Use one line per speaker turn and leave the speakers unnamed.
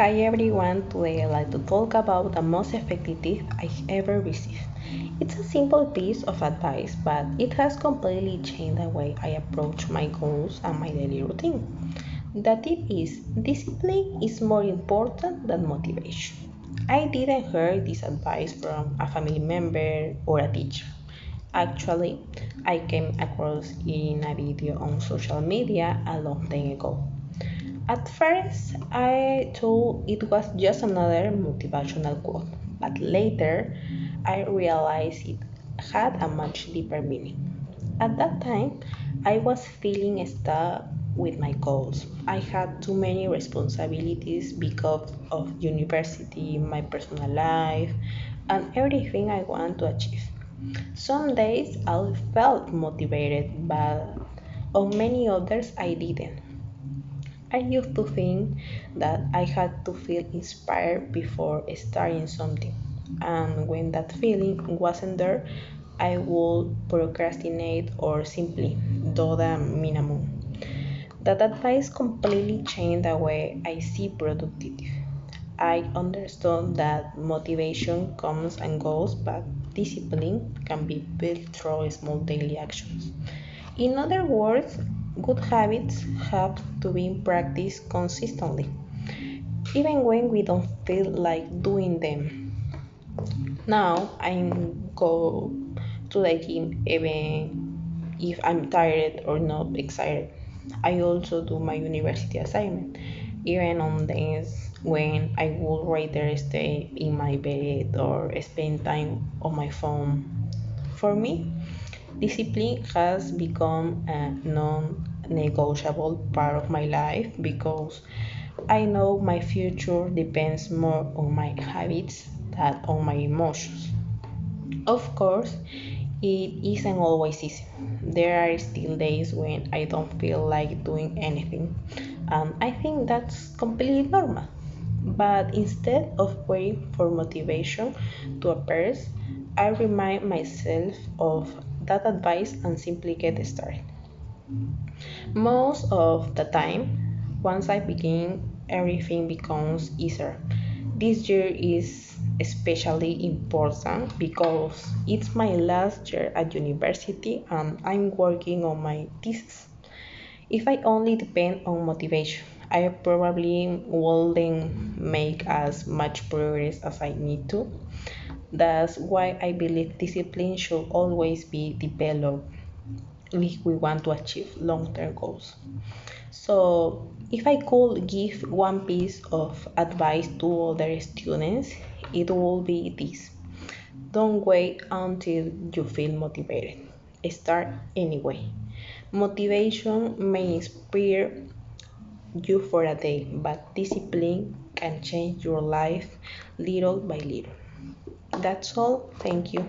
Hi everyone, today I'd like to talk about the most effective tip I ever received. It's a simple piece of advice, but it has completely changed the way I approach my goals and my daily routine. The tip is discipline is more important than motivation. I didn't hear this advice from a family member or a teacher. Actually, I came across in a video on social media a long time ago. At first, I thought it was just another motivational quote, but later I realized it had a much deeper meaning. At that time, I was feeling stuck with my goals. I had too many responsibilities because of university, my personal life, and everything I want to achieve. Some days I felt motivated, but on many others I didn't. I used to think that I had to feel inspired before starting something, and when that feeling wasn't there, I would procrastinate or simply do the minimum. That advice completely changed the way I see productivity. I understood that motivation comes and goes, but discipline can be built through small daily actions. In other words, good habits have to be practiced consistently, even when we don't feel like doing them. Now I go to the gym even if I'm tired or not excited. I also do my university assignment, even on days when I would rather stay in my bed or spend time on my phone. For me, discipline has become a non negotiable part of my life because I know my future depends more on my habits than on my emotions. Of course, it isn't always easy. There are still days when I don't feel like doing anything, and I think that's completely normal. But instead of waiting for motivation to appear, I remind myself of that advice and simply get started. Most of the time, once I begin, everything becomes easier. This year is especially important because it's my last year at university and I'm working on my thesis. If I only depend on motivation, I probably wouldn't make as much progress as I need to. That's why I believe discipline should always be developed if we want to achieve long term goals. So, if I could give one piece of advice to other students, it would be this: don't wait until you feel motivated. Start anyway. Motivation may inspire you for a day, but discipline can change your life little by little. That's all. Thank you.